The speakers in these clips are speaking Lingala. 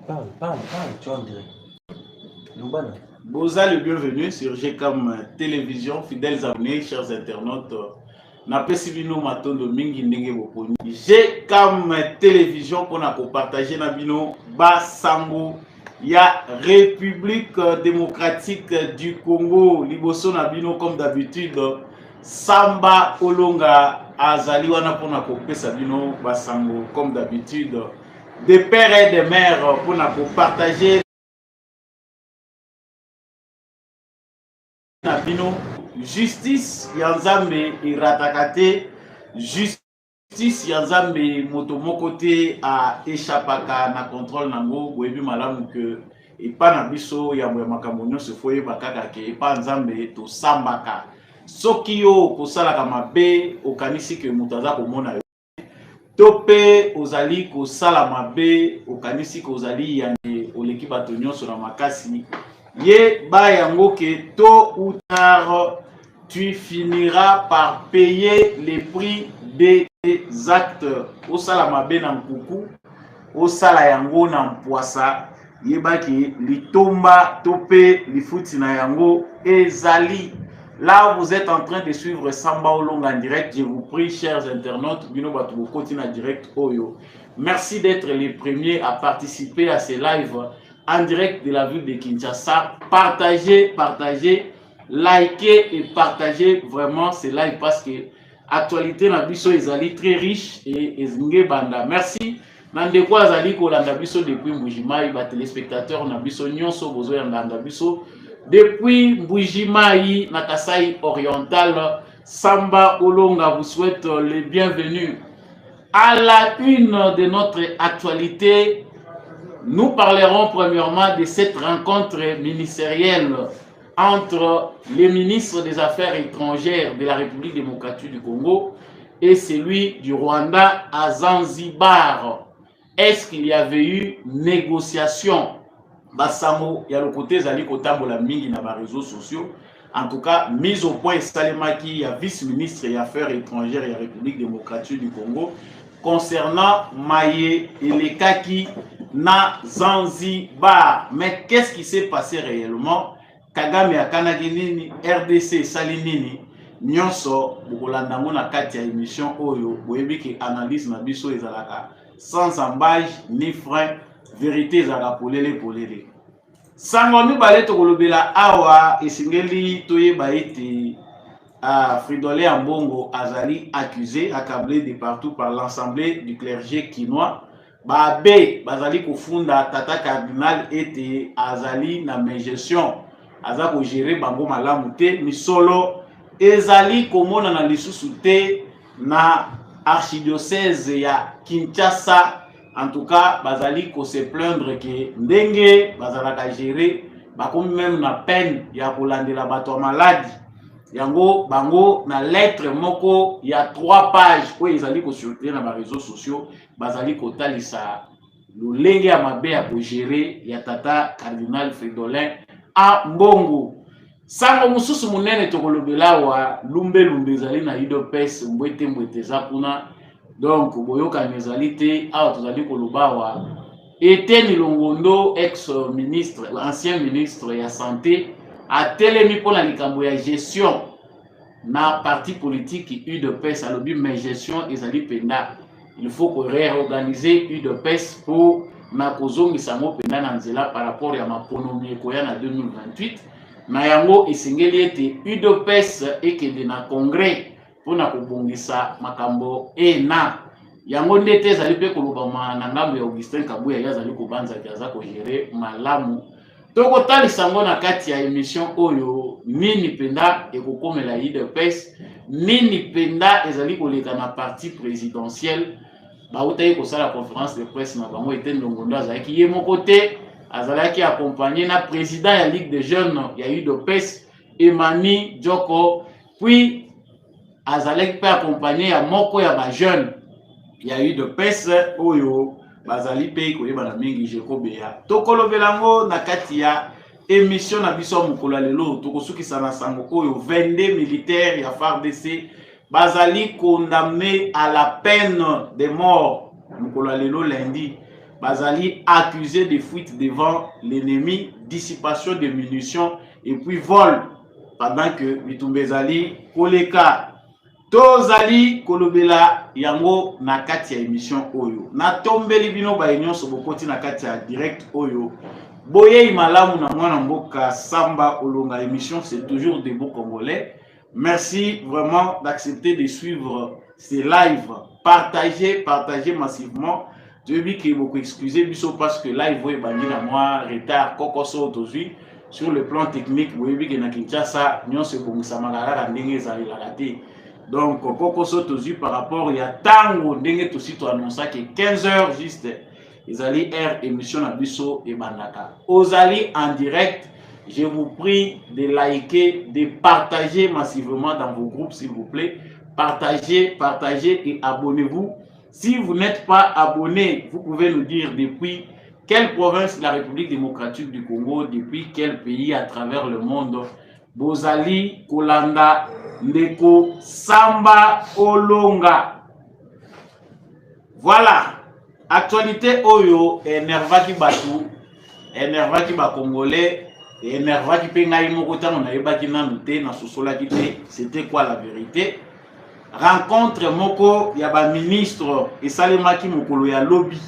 parle, tu vois, on dirait. Loubana. Boza le bienvenu sur GCAM Télévision, fidèles abonnés, chers internautes. Napesi bino matondo mingi ndenge boponi. GCAM Télévision pour partager na bino basango ya République démocratique du Congo. Liboso na bino comme d'habitude Samba Olonga azali wana pour kopesa bino basango comme d'habitude des pères et des mères pour partager na bino justice ya Nzambe irataka te, justice ya Nzambe moto moko te a échappaka na contrôle nango. Boyebi malamu ke epa na biso ya makambo nyonso fo yeba kaka ke epa Nzambe tosambaka. Soki yo kosalaka mabe okanisi ke moto aza komona yo, to pe ozali kosala mabe okanisi ke ozali yange oleki bato nyonso na makasi, ye ba yango ke tôt ou tard tu finiras par payer les prix des actes. Osala mabe na nkuku, osala yango na mpwasa, yebaki litomba to pe lifuti na yango ezali. Là, vous êtes en train de suivre Samba Olonga en direct. Je vous prie, chers internautes, bino batu continue en direct Oyo. Merci d'être les premiers à participer à ces lives en direct de la ville de Kinshasa. Partagez, likez et partagez vraiment ces lives parce que l'actualité na biso ezali très riche et ezingé banda. Merci. Nande kwa azali kolanda biso depuis Mbujimai, ba téléspectateurs na biso nyonso bozo ya ndanda biso depuis Mbujimai na Kasai oriental. Samba Olonga vous souhaite le bienvenu. À la une de notre actualité, nous parlerons premièrement de cette rencontre ministérielle entre le ministre des Affaires étrangères de la République démocratique du Congo et celui du Rwanda à Zanzibar. Est-ce qu'il y avait eu négociation? Basamo, il y a le côté Zali Kotambola Mingi na ba réseaux sociaux. En tout cas, mise au point Salemaki, il y a vice-ministre des Affaires étrangères de la République démocratique du Congo concernant Maye et les Kaki na Zanzibar. Mais qu'est-ce qui s'est passé réellement? Kagame ya Kanaginini, RDC Salinini, Nyonso, Bukolandango na kati ya émission Oyo, boyebi ki analyse na biso ezalaka sans embâche ni frein, vérité ezalaka polele. Sango mibale tokolobela awa esingeli toyeba ete Fridolin Ambongo azali accusé, accablé de partout par l'Assemblée du clergé kinois. Babe bazali kofunda tata cardinal ete azali na gestion aza ko gérer bango malamu te, misolo ezali komona na lisusu te na archidiocèse ya Kinshasa. En tout cas, bazali ko se plaindre que ndenge bazalaka gérer bakomi même na peine ya kolandela bato maladi. Yango bango na lettre moko ya 3 pages ko ezali ko circuler na ba réseaux sociaux, bazali ko talisa lolenge ya mabe ya ko gérer ya tata cardinal Fridolin Ambongo. Sango mususu munene tokolobela wa lumbe ezali na UDPS mbwete za kuna. Donc boyoka nezali te awa tozali koloba wa Etienne Longondo, ex-ministre, ancien ministre ya santé, a telemi pona likambo ya gestion na parti politique UDPS. Alobi mais gestion ezali penda, il faut que réorganiser UDPS pour na kozongisa mo penda na nzela par rapport ya maponomi ekoya na 2028. Na yango esengeli ete UDPS ekende na congrès pona kobongisa makambo na yango ndete ezali pe kolobama na ngambo ya Augustin Kabuya yazali kobanza kaza ko gérer malamu. Toko talisa ngo na kati ya émission oyo nini penda ekokomela UDPS, nini penda ezali koleka na parti présidentiel. Bautayi kosala conférence de presse na bango Etienne Longondo azalaki ye moko te, azalaki accompagné na président ya Ligue des jeunes ya UDPS Emani Joko, puis azalaki pe accompagné ya moko ya ba jeune ya UDPS oyo bazali pe koyeba na mingi Jekobeya. Tokolobelango na kati ya émission na biso mokolo lelo tokosukisa na sango oyo 22 militaires ya FARDC bazali condamné à la peine de mort mokolo lelo lundi. Bazali accusé de fuite devant l'ennemi, dissipation de munitions et puis vol. Pendant que Bitumbezali Koleka Tozali Kolobela Yango na kati ya émission Oyo. Na tombeli bino ba union sobokoti na kati ya direct Oyo. Boye imalamu na mwana mboka Samba Olonga émission, c'est toujours des beaux Congolais. Merci vraiment d'accepter de suivre ces lives. Partagez massivement. Je veux que beaucoup excuser biso parce que live voye bandi na moi retard kokoso aujourd'hui sur le plan technique. Vous voyez que na Kinshasa nyon se bongisa malala ndenge ezali la raté. Donc kokoso aujourd'hui par rapport il y a tango ndenge tout site annonça que 15h juste ezali air émission na biso et bandaka. Ozali en direct. Je vous prie de liker, de partager massivement dans vos groupes s'il vous plaît. Partagez et abonnez-vous. Si vous n'êtes pas abonné, vous pouvez nous dire depuis quelle province de la République démocratique du Congo, depuis quel pays à travers le monde. Bozali, Kolanda, Ndeko, Samba, Olonga. Voilà. Actualité Oyo, énervaki Batou, énervaki ba Congolais, énervaki Pengaï Mokota, on a ébaki nanouté, na sosola kité. C'était quoi la vérité? Rencontre Moko, yaba ministre et Salemaki Mokolo ya lobby.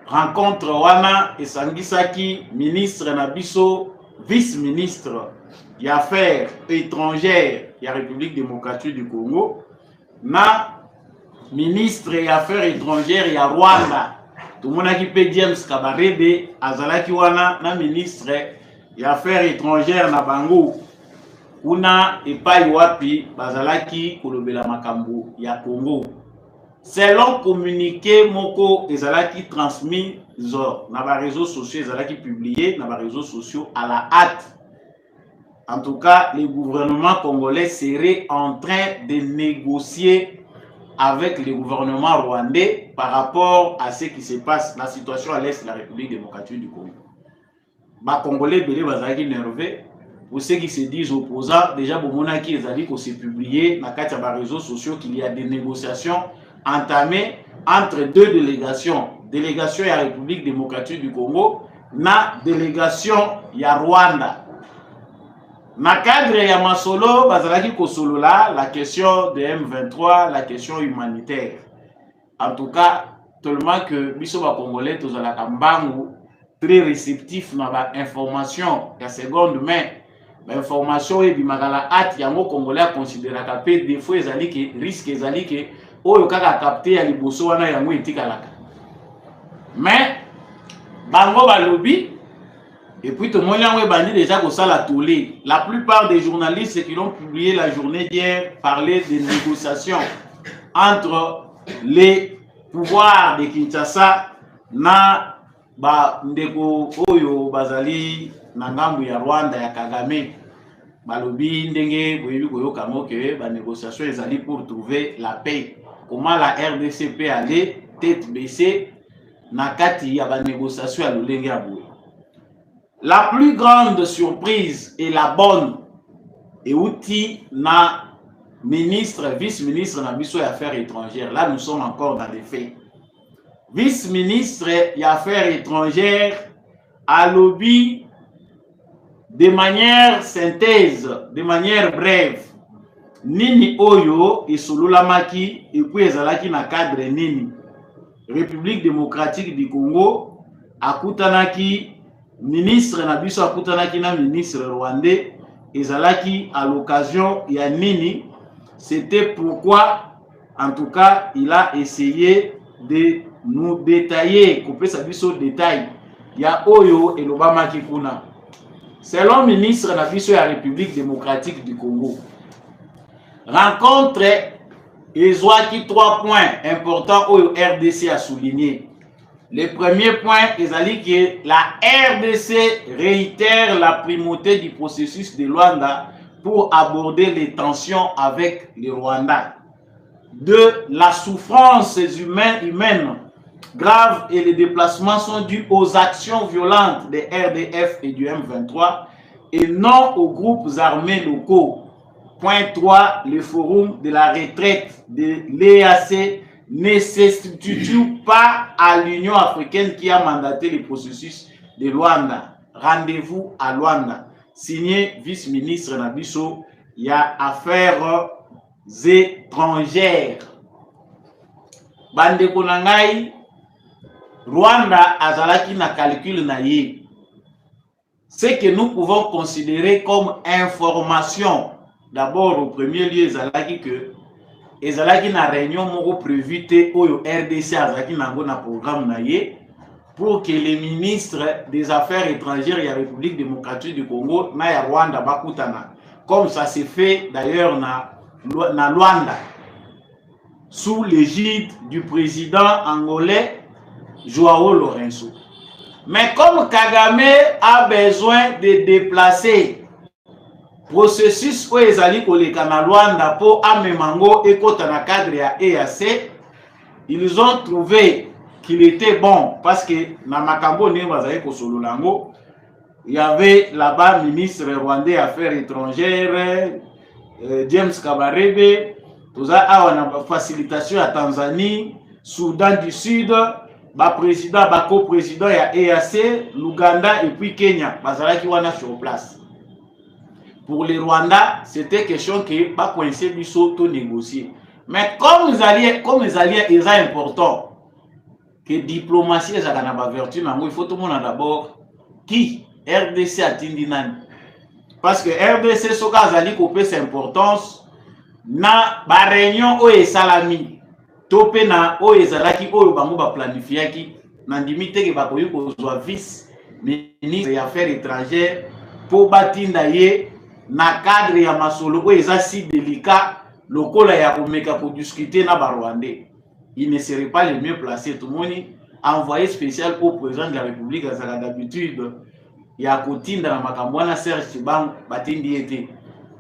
Rencontre Wana et Sangisaki, ministre Nabiso, vice-ministre des Affaires étrangères de la République démocratique du Congo, na ministre des Affaires étrangères ya Rwanda. Tout le monde a dit James Kabarebe, Azalaki Wana, na ministre des Affaires étrangères na Bango. Kuna epai wapi bazalaki kolobela makambo ya Congo. Selon communiqué moko ezalaki transmis na ba réseaux sociaux, ezalaki publié na ba réseaux sociaux à la hâte. En tout cas, le gouvernement congolais serait en train de négocier avec le gouvernement rwandais par rapport à ce qui se passe, la situation à l'est de la République démocratique du Congo. Ba Congolais belé bazalaki nerveux. Pour ceux qui se disent opposants, déjà Bomonaki ezali ko s'est publié na kati ya réseaux sociaux qu'il y a des négociations entamées entre deux délégations. Délégation ya République démocratique du Congo na délégation ya Rwanda. Na cadre ya masolo bazalaki ko solola la question de M23, la question humanitaire. En tout cas, tellement que biso ba Congolais tozala kambangu très réceptif na ba information ya seconde main. L'information est bimagala at yango Congolais considéré que des fois ezali que risque ezali que oyo kaka capter ya liboso wana yango etikalaka. Mais bango balobi et puis tout le monde a bandi déjà ko sala tolé. La plupart des journalistes qui l'ont publié la journée d'hier parlaient des négociations entre les pouvoirs de Kinshasa na ba ndeko oyo bazali na ngambu ya Rwanda ya Kagame. Balobi ndenge boyebi koyoka ngo ke ba négociation ezali pour trouver la paix. Comment la RDC peut aller tête baissée na kati ya ba négociation ya lolenge ya boye. La plus grande surprise et la bonne et outil na ministre, vice-ministre na biso ya affaires étrangères. Là nous sommes encore dans les faits. Vice-ministre des Affaires étrangères à lobby de manière synthèse, de manière brève. Nini Oyo et Sololamaki et puis ezalaki na cadre nini. République démocratique du Congo akutanaki ministre na biso akutanaki na ministre rwandais ezalaki à l'occasion ya nini. C'était pourquoi en tout cas il a essayé de nous détailler, couper sa biso détail. Ya Oyo et l'Obama Kikuna. Selon ministre de la République démocratique du Congo, rencontre Ezouaki 3 points importants au RDC a souligné. Le premier point, c'est que la RDC réitère la primauté du processus de Luanda pour aborder les tensions avec le Rwanda. 2. La souffrance humaine grave et les déplacements sont dus aux actions violentes des RDF et du M23 et non aux groupes armés locaux. Point 3. Le forum de la retraite de l'EAC ne se substitue pas à l'Union africaine qui a mandaté le processus de Luanda. Rendez-vous à Luanda. Signé vice-ministre Nabiso, il y a affaires étrangères. Bande Konangai, Rwanda azalaki na calcul na ye. Ce que nous pouvons considérer comme information, d'abord au premier lieu, ezalaki que ezalaki na réunion moko prévue te oyo RDC azalaki nango na programme na ye pour que les ministres des Affaires étrangères de la République démocratique du Congo na ya Rwanda bakutana. Comme ça s'est fait d'ailleurs na Luanda, sous l'égide du président angolais Joao Lourenço. Mais comme Kagame a besoin de déplacer processus où ezali koleka na Luanda pour amemango ekota na cadre ya EAC, ils ont trouvé qu'il était bon parce que na makambo ne bazali kosololango, il y avait là-bas ministre rwandais affaires étrangères James Kabarebe, toza awa na facilitation à Tanzanie, Soudan du Sud, ba président ba co-président ya EAC, l'Ouganda et puis Kenya, bazalaki wana sur place. Pour les Rwandais, c'était question que pas coincer biso to négocier. Mais comme les alliés est important que diplomatie est na ba vertu nango, il faut tout le monde d'abord qui RDC a tindinani. Parce que RDC soka azali kopé sa importance na ba réunion o esalami topé na o ezalaki oyo bango ba planifiaki na ndimite ke bakoyi kozwa vice ministre des affaires étrangères pour batinda ye na cadre ya masolo oyo eza si délicat lokola ya komeka ko discuter na ba Rwandais. Il ne serait pas le mieux placé. Tout le monde envoyé spécial au président de la République à d'habitude. Il y a Kotinda na Makambwana Serge Chibang batindi été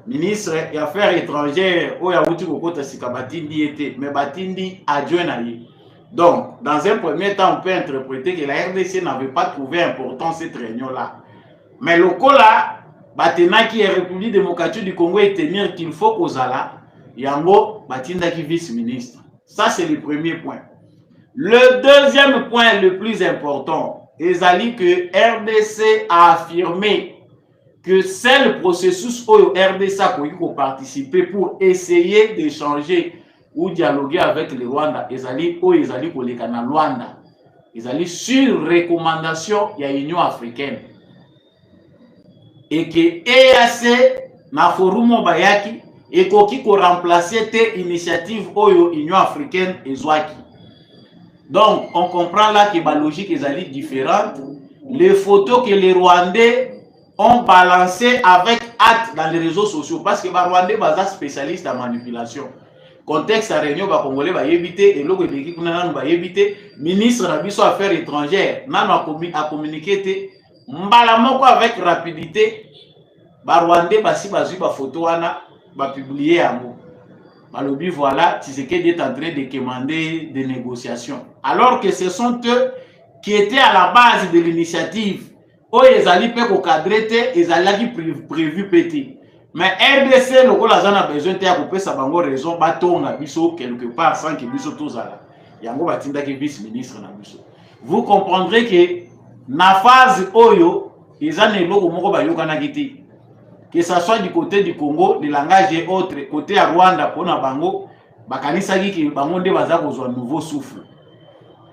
ministre des Affaires étrangères au Yaouti Kokota Sika batindi été mais batindi adjoint à lui. Donc dans un premier temps on peut interpréter que la RDC n'avait pas trouvé important cette réunion là. Mais le Kola batena qui est République démocratique du Congo et tenir qu'il faut qu'Ozala yango batinda qui vice-ministre. Ça c'est le premier point. Le deuxième point le plus important, ezali que RDC a affirmé que c'est le processus où RDC a participer pour essayer d'échanger ou dialoguer avec le Rwanda. Ezali où ezali koleka na Rwanda. Ezali sur recommandation de l'Union africaine. Et que EAC na forum bayaki et qui ko remplacer tes initiatives oyo Union africaine ezwaki. Donc on comprend là que la logique est différente. Les photos que les Rwandais ont balancées avec hâte dans les réseaux sociaux parce que les Rwandais sont spécialistes en manipulation. Contexte à réunion ba congolais ba yebité et logo de l'équipe na ba yebité ministre na biso affaires étrangères na a communiqué mbala moko avec rapidité ba Rwandais basi bazui ba photo wana ba publier yango. Balobi voilà, Tshisekedi est en train de commander des négociations. Alors que ce sont eux qui étaient à la base de l'initiative. Oh, ils allaient pas cadrer, ils allaient prévu péter. Mais RDC, le Golazan a besoin de couper sa bango raison, bâton à biso quelque part sans que biso tous là. Yango batinda qui vice-ministre na biso. Vous comprendrez que na phase oyo, ils ont le logo moko ba yokana kiti. Que ce soit du côté du Congo, le langage et autres, côté à Rwanda, pour na bango, bakanisa ki bango nde baza kozwa nouveau souffle.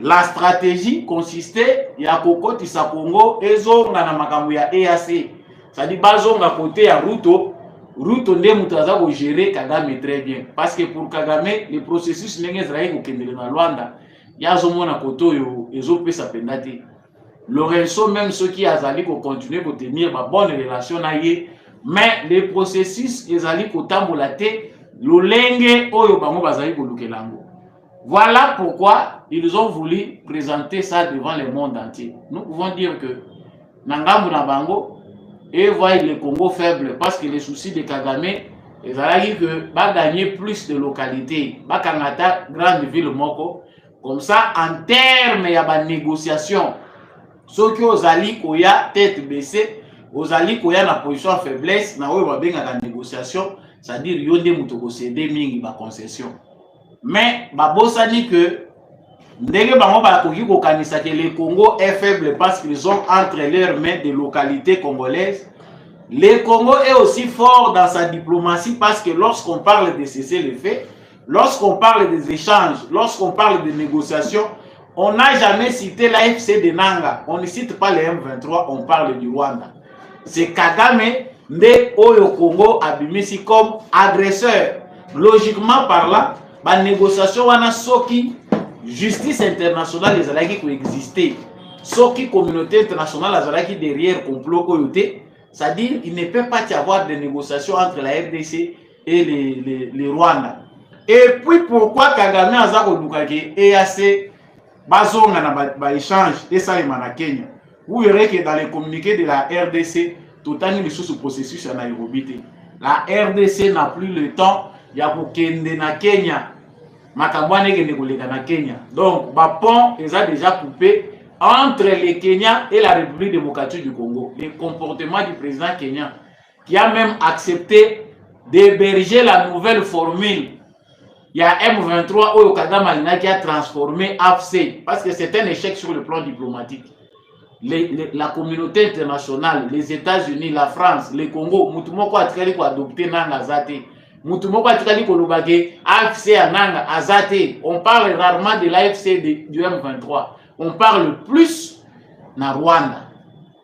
La stratégie consistait ya kokoti sa Congo ezonga na makambo ya EAC. Ça dit bazonga côté ya Ruto, Ruto nde mutu aza ko gérer Kagame très bien parce que pour Kagame le processus ndenge Israël ko kendele na Rwanda, ya zomona koto yo ezopesa pendate. Lorenzo même ceux qui azali ko continuer ko tenir ba bonne relation na ye. Mais le processus ezali kotambola te lolenge oyo bango bazali kolukelango. Voilà pourquoi ils ont voulu présenter ça devant le monde entier. Nous pouvons dire que Nangambu na bango et voient le Congo faible parce que les soucis de Kagame ezali que va gagner plus de localités, va kangata grande ville moko comme ça en termes ya ba négociation. Ceux qui ozali koya tête baissée ozali koya na position faiblesse na oyo babenga la négociation, c'est-à-dire yonde mutoko céder mingi ba concession. Mais babosani que ndenge bango bakoki kokanisa que le Congo est faible parce qu'ils ont entre leurs mains des localités congolaises. Le Congo est aussi fort dans sa diplomatie parce que lorsqu'on parle de cesser le feu, lorsqu'on parle des échanges, lorsqu'on parle de négociations, on n'a jamais cité l'AFC de Nanga. On ne cite pas les M23, on parle du Rwanda. C'est Kagame nde Oyo Congo abimisi comme agresseur. Logiquement parlant, la négociation wana soki justice internationale ezalaki coexister, soki communauté internationale azalaki derrière complot Oyote, c'est-à-dire il ne peut pas y avoir de négociations entre la RDC et les Rwanda. Et puis pourquoi Kagame aza kodukaki EAC bazonga na échange et ça na Kenya? Vous verrez que dans les communiqués de la RDC, tout le sous processus à Nairobi. La RDC n'a plus le temps, il y a pour kende na Kenya. Makambwane kende koleka na Kenya. Donc, ba pont ils a déjà coupé entre le Kenya et la République démocratique du Congo. Le comportement du président kenyan qui a même accepté d'héberger la nouvelle formule. Il y a M23 Oyo Kagame Alina qui a transformé AFC parce que c'est un échec sur le plan diplomatique. La communauté internationale, les États-Unis, la France, le Congo, mutumoko atikali ko adopter nanga zate. Mutumoko atikali ko lobage AFC à nanga azate. On parle rarement de l'AFC du M23. On parle plus na Rwanda.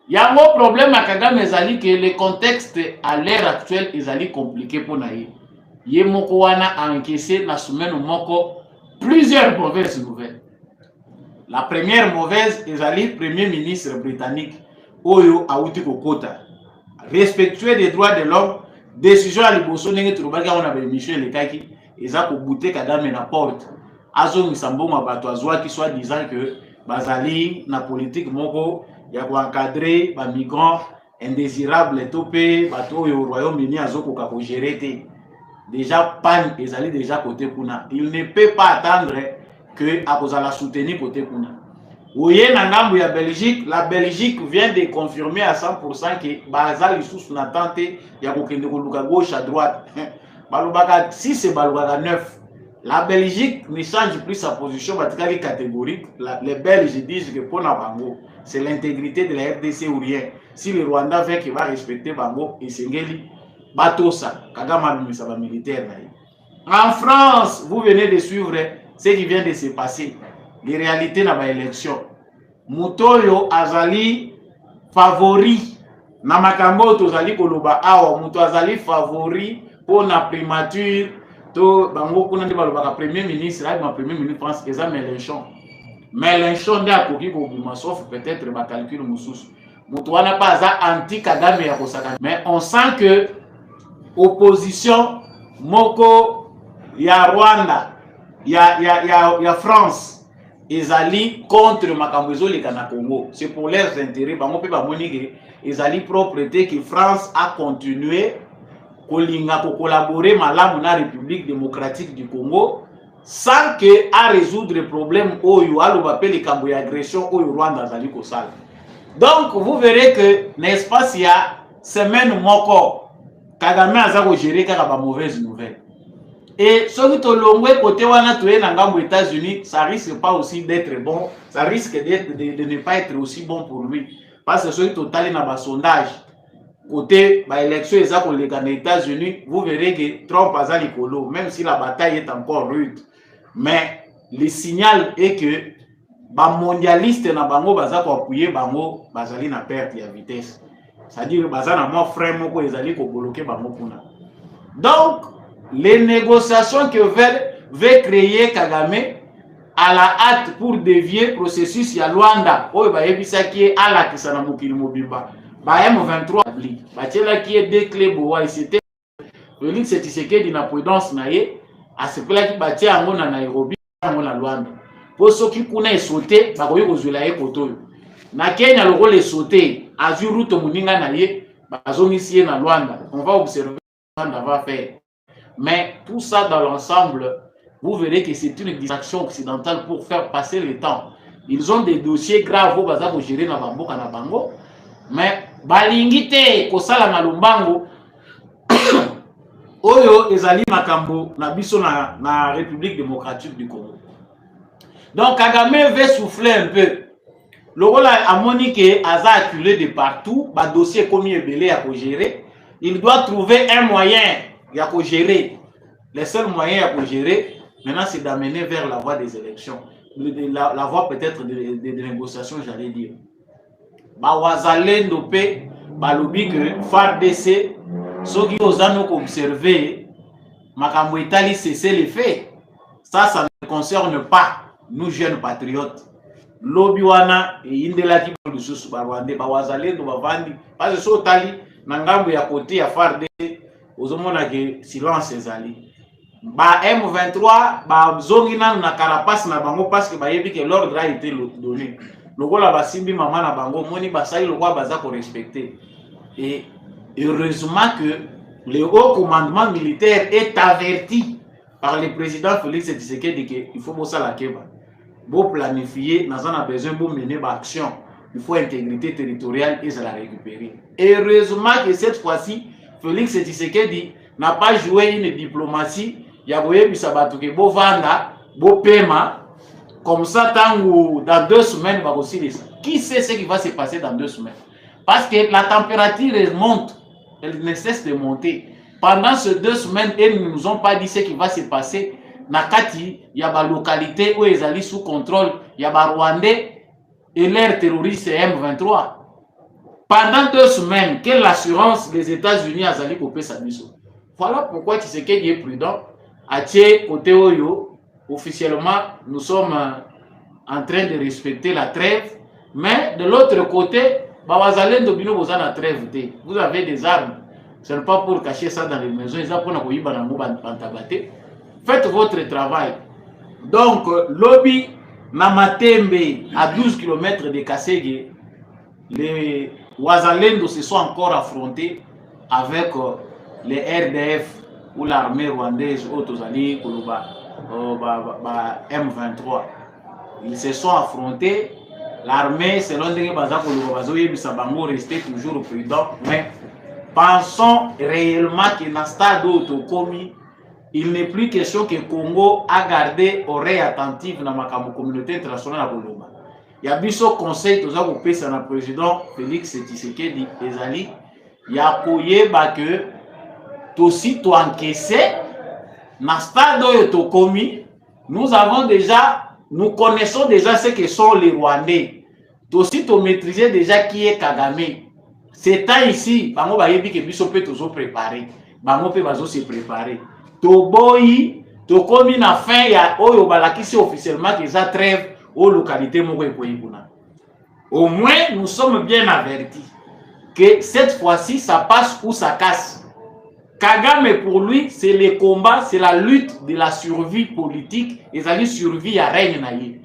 Il y a un gros problème à Kagame ezali que le contexte à l'ère actuelle ezali compliqué pour naïe. Ye moko wana a encaissé na semaine moko plusieurs mauvaises nouvelles. La première mauvaise ezali premier ministre britannique Oyo Awuti Kokota, respectueux des droits de l'homme, décision à liboso ndenge turubaki on a émission le kaki eza ko bouter Kagame na porte azo misambo mabato azwaki soit disant que bazali na politique moko ya ko encadrer ba migrants indésirables topé bato au Royaume-Uni azoko ka ko gérer té. Déjà pan ezali déjà côté kuna. Il ne peut pas attendre que akozala soutenir côté kuna. Oye na ngambo ya Belgique, la Belgique vient de confirmer à 100% que bazali sous na tente ya kokende koluka gauche à droite. Balobaka si c'est balobaka 9. La Belgique ne change plus sa position batikali catégorique. Les Belges disent que pour na bango, c'est l'intégrité de la RDC ou rien. Si le Rwanda veut qu'il va respecter bango et sengeli Batosa, Kagame militaire. En France, vous venez de suivre ce qui vient de se passer. Les réalités dans l'élection. Mutoyo azali favori. Na makambo tozali koloba awa muto azali favori pour la primature. To bango kuna ndi balobaka premier ministre, ma premier ministre France eza Mélenchon. Mélenchon nde akoki kobima sauf peut-être ba calcul mususu. Muto wana pas anti Kagame ya kosaka. Mais on sent que opposition moko ya Rwanda ya France ezali contre makambo ezoleka na Congo. C'est pour leurs intérêts bango pe ba monike ezali propreté que France a continué kolinga ko collaborer malamu na République démocratique du Congo sans que à résoudre le problème oyo aloba pe le kambo ya agression oyo Rwanda azali ko sala. Donc vous verrez que n'est-ce pas s'il y a semaine moko Kagame aza ko gérer kaka ba mauvaise nouvelle. Et soki to longwe côté wana toye na ngambo États-Unis, ça risque pas aussi d'être bon, ça risque de ne pas être aussi bon pour lui parce que soki total na ba sondage côté ba élection eza ko leka na États-Unis, vous verrez que Trump aza likolo même si la bataille est encore rude. Mais le signal est que ba mondialiste na bango baza ko appuyer bango bazali na perte ya vitesse. C'est-à-dire bazana mo frère moko ezali ko bloquer bango kuna. Donc les négociations que veut créer Kagame à la hâte pour dévier processus ya Luanda oyo ba yebisa ki ala kisana mokili mobimba ba M23 ba tela ki est des clés boa et c'était Félix Tshisekedi na prudence na ye a se pela ki ba tia ngo na Nairobi ngo na Luanda po soki kuna esote ba koyi kozwela ye kotoyo na Kenya loko le sauter azuru to muninga na ye bazongisi ye na Luanda. On va observer Luanda va faire. Mais tout ça dans l'ensemble, vous verrez que c'est une distraction occidentale pour faire passer le temps. Ils ont des dossiers graves au bazar pour gérer na bango kana bango. Mais balingite kosala na lumbango oyo ezali makambo na biso na République démocratique du Congo. Donc Kagame veut souffler un peu. Logola amoni ke aza acculé de partout, ba dossier comme ebele à gérer, il doit trouver un moyen ya gérer. Les seuls moyens à gérer maintenant c'est d'amener vers la voie des élections, la voie peut-être des négociations, j'allais dire. Ba wazalendo pe ba lobi que FARDC soki ozano observer makambo etali cesser les faits. Ça ne concerne pas nous jeunes patriotes. Lobi wana indela ki lususu ba Rwanda ba wazalendo bavandi parce que so tali na ngambo ya côté ya FARDC ozomona ke silence ezali. Ba M23 ba zongi na carapace na bango parce que ba yebi que l'ordre a été donné. Lokola basimbi mama na bango moni basali lokwa baza ko respecter. Et heureusement que le haut commandement militaire est averti par le président Félix Tshisekedi qu'il faut bosser la keba. Pour planifier, nous avons besoin de mener une action. Il faut intégrité territoriale et ça la récupérer. Et heureusement que cette fois-ci, Félix Tshisekedi n'a pas joué une diplomatie. Il y a eu des beau vanda, beau paiement. Comme ça, dans 2 semaines, va aussi les. Qui sait ce qui va se passer dans 2 semaines? Parce que la température monte, elle ne cesse de monter. Pendant ces 2 semaines, ils ne nous ont pas dit ce qui va se passer. Nakati, il y a des localités où ils allaient sous contrôle, il y a des Rwandais et leurs terroristes M23. Pendant 2 semaines, quelle assurance les États-Unis a allé couper sa mission? Voilà pourquoi Tshisekedi est prudent. À côté Oyo, officiellement, nous sommes en train de respecter la trêve, mais de l'autre côté, vous avez des armes. Ce n'est pas pour cacher ça dans les maisons, faites votre travail. Donc, lobby Namatembe, à 12 km de Kasségué, les Ouazalendo se sont encore affrontés avec les RDF ou l'armée rwandaise Otozali Koloba M23. Ils se sont affrontés. L'armée, selon les Baza Koloba Bazo, restait toujours prudent. Mais pensons réellement que dans le stade autocomi, il n'est plus question que Congo a gardé oreille attentive dans la communauté internationale à Boloma. Il y a biso conseil tout ça au le président Félix Tshisekedi ezali ya koyeba que aussi to encaissé na stade to komi, nous connaissons déjà ce que sont les Rwandais. Aussi to maîtriser déjà qui est Kagame. C'est temps ici, bango ba yebi que biso peut toujours préparer. Bango peut bazo se préparer. Toboyi, tokomi na fin ya oyo balakisi officiellement que ça trêve aux localités moko ekoyibuna. Au moins nous sommes bien avertis que cette fois-ci ça passe ou ça casse. Kagame pour lui c'est le combat, c'est la lutte de la survie politique et ça dit survie à règne na ye.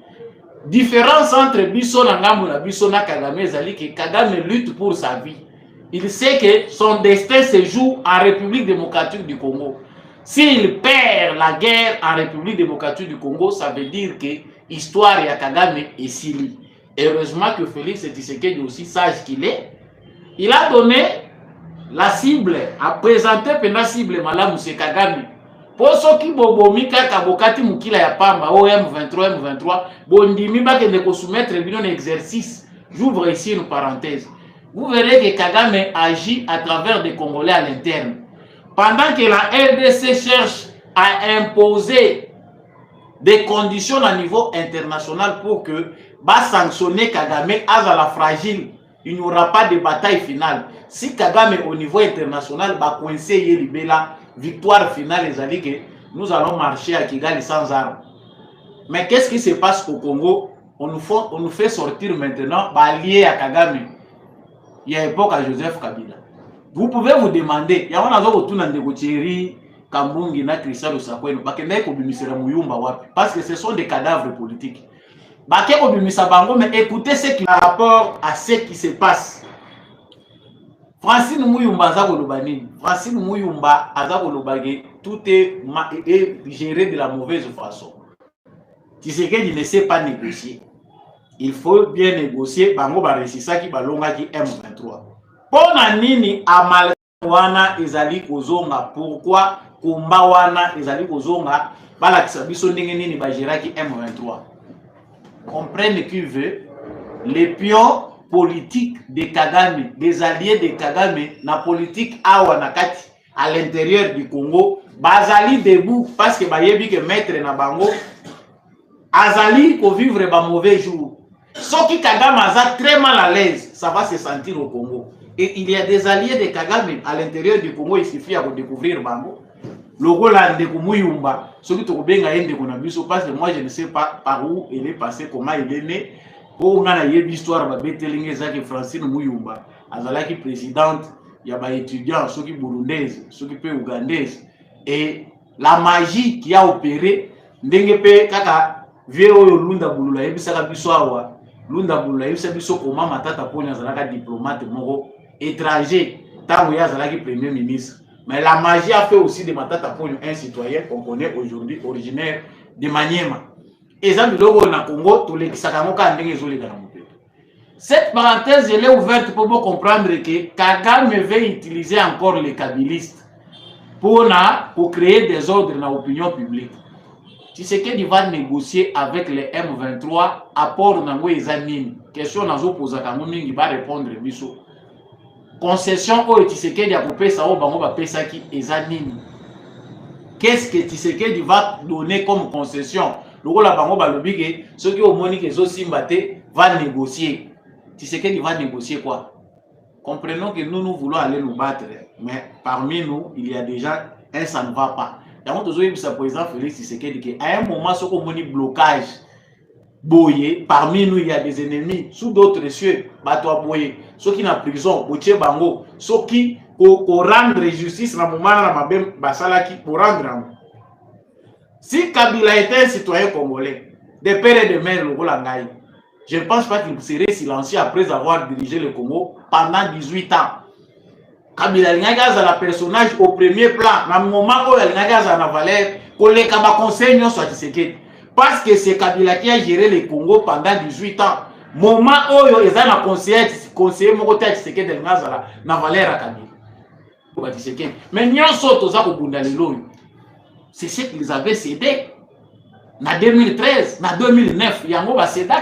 Différence entre biso na ngambo na biso na Kagame zali que Kagame lutte pour sa vie. Il sait que son destin se joue en République démocratique du Congo. S'il perd la guerre en République démocratique du Congo, ça veut dire que l'histoire de Kagame est sili. Heureusement que Félix Tshisekedi aussi sage qu'il est, il a donné la cible, a présenté la cible Madame M. Kagame. Pour ceux qui bobomi kakabokati mukila ya pamba, M23, bondimi bakende ko soumettre un exercice. J'ouvre ici une parenthèse. Vous verrez que Kagame agit à travers des Congolais à l'interne. Pendant que la RDC cherche à imposer des conditions à niveau international pour que sanctionner Kagame à la fragile, il n'y aura pas de bataille finale. Si Kagame au niveau international va coincer Yelibela, victoire finale, les que nous allons marcher à Kigali sans armes. Mais qu'est-ce qui se passe au Congo? On nous fait sortir maintenant lié à Kagame. Il y a époque à Joseph Kabila. Vous pouvez vous demander, il y a un autre tour dans Thierry Kambungi na Christian Osakweno, bakende ko bimisera muyumba wapi parce que ce sont des cadavres politiques. Bakende ko bimisa bango, mais écoutez ce qui par rapport à ce qui se passe. Francine Muyumba Azagolobani, Francine Muyumba Azagolobagi, tout est géré de la mauvaise façon. Tshisekedi ne sait pas négocier. Il faut bien négocier, bango ba resisa ki balonga ki M23. Pona nini amal wana ezali kozonga. Pourquoi combat wana ezali kozonga? Balakisa biso ndenge nini bagéraki M23. Comprendre qui veut les pions politiques de Kagame, des alliés de Kagame, na politique awa nakati à l'intérieur du Congo, bazali debout parce que bayebi que maître na bango azali ko vivre ba mauvais jour. Ceux qui Kagame aza très mal à l'aise, ça va se sentir au Congo. Et il y a des alliés de Kagame à l'intérieur du Congo, il suffit à découvrir bango. Logo la ndeko Muyumba, ceux qui tobenga ndeko na biso parce que moi je ne sais pas par où il est passé, comment il est né. On a une histoire de Betelinge Zaki Francine Muyumba, azalaki présidente, il y a des étudiants, ceux qui burundaises, ceux qui ougandaises. Et la magie qui a opéré, ndenge kaka vieux Lunda Bulula, ebisaka biso awa, Lunda Bulula, ebisaka biso comment matata poni azalaka diplomate moko étranger, tango ya azalaki premier ministre. Mais la magie a fait aussi de Matata Poni un citoyen qu'on connaît aujourd'hui, originaire de Maniema. Et ça, nous avons au Congo, tous les qui savent cette parenthèse, elle est ouverte pour comprendre que Kagame veut utiliser encore les kabylistes pour créer des ordres dans l'opinion publique. Tu sais qu'il va négocier avec les M23, apport dans les années. Question dans les posées à Kamoumi, il va répondre biso. Concession au Tshisekedi a coupé ça au bango ba pesa ki ezanini. Qu'est-ce que Tshisekedi va donner comme concession? Le la bango ba lobi que ceux qui au moni que zo simbate va négocier. Tshisekedi va négocier quoi? Comprenons que nous voulons aller nous battre, mais parmi nous il y a déjà un ça ne va pas. D'abord toujours il s'est président Félix Tshisekedi que à un moment ce qu'on moni blocage boyé, parmi nous il y a des ennemis sous d'autres cieux, bateau boyé, ceux qui na prison, botier bango, ceux qui pour rendre justice na moment na mabem basala qui pour rendre. Si Kabila était un citoyen congolais, de père et de mère le Golangaï, je ne pense pas qu'il serait silencieux après avoir dirigé le Congo pendant 18 ans. Kabila Lingaza la personnage au premier plan, na moment où Lingaza na valeur, collègue ba conseil non soit Tshisekedi. Parce que c'est Kabila qui a géré le Congo pendant 18 ans. Moment où ils ont un conseiller mon côté Tshisekedi de Ngazala, na valeur à Kabila. Mais nous sommes c'est ce qu'ils avaient cédé. En 2013, en 2009, Yango va céder.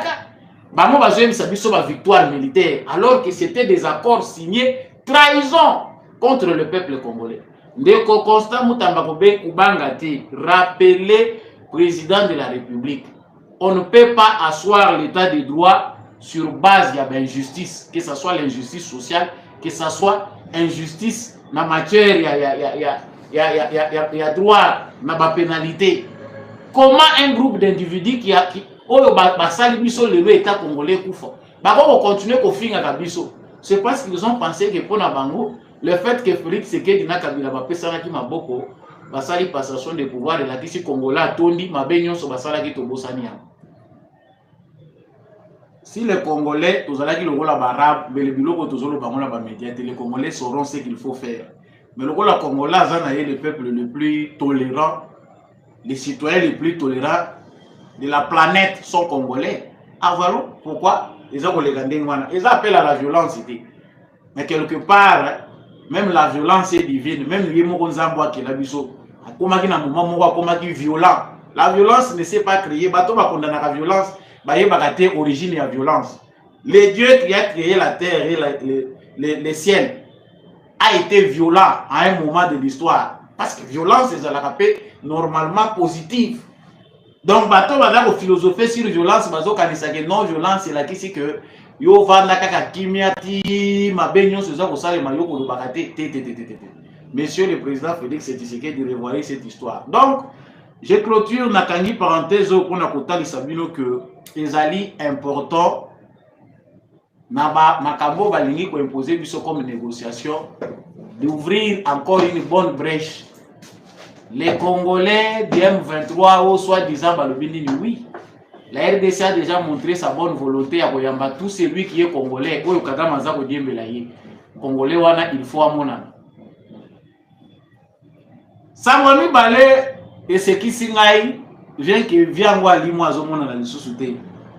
Bango va jouer sa victoire militaire. Alors que c'était des accords signés trahison contre le peuple congolais. Ndeko Constant Mutamba Kobe Kubangati rappelez président de la République, on ne peut pas asseoir l'état de droit sur base d'injustice, que ce soit l'injustice sociale, que ce soit injustice en matière il y a droit na ba pénalité. Comment un groupe d'individus qui basali biso le état congolais kufa ba ko continuer ko finga kabiso? C'est parce qu'ils ont pensé que pour na bango le fait que Félix Tshisekedi na Kabila ba pesana ki maboko basali passation de pouvoir de la kisi congolais tondi mabenyo so basala ki tobosani ya. Si les Congolais tozala ki lokola barabe bele biloko tozolo bangola ba médias, les Congolais sauront ce qu'il faut faire. Mais lokola Congolais azana est le peuple le plus tolérant, les citoyens les plus tolérants de la planète sont Congolais. Ah voilà pourquoi ils ont les gandengwana, ils appellent à la violence ici. Mais quelque part même la violence est divine, même les mots nzambo akela biso akoma ki na moment moko akoma ki violent. La violence ne s'est pas créée, bato ba condamna la violence, ba yeba te origine la violence. Le Dieu qui a créé la terre et le ciel a été violent à un moment de l'histoire parce que violence c'est la rapé normalement positive. Donc bato ba da ko philosopher sur violence bazo kanisa que non violence c'est la kisi que yo vanda kaka kimiati mabenyo seza ko sale mayo ko bakate Monsieur le président Félix Tshisekedi de revoir cette histoire. Donc je clôture nakangi parenthèse au qu'on a kotali sabino que ezali important naba makambo balingi ko imposer biso comme négociation d'ouvrir encore une bonne brèche. Les Congolais du M23 ou soi-disant balobini oui. La RDC a déjà montré sa bonne volonté à Koyamba. Tout celui qui est congolais, congolais, il faut à mon âme. Samoni Balé et ce qui s'ingaille, vient que vient voir l'imoiseau mon dans le sous-souté.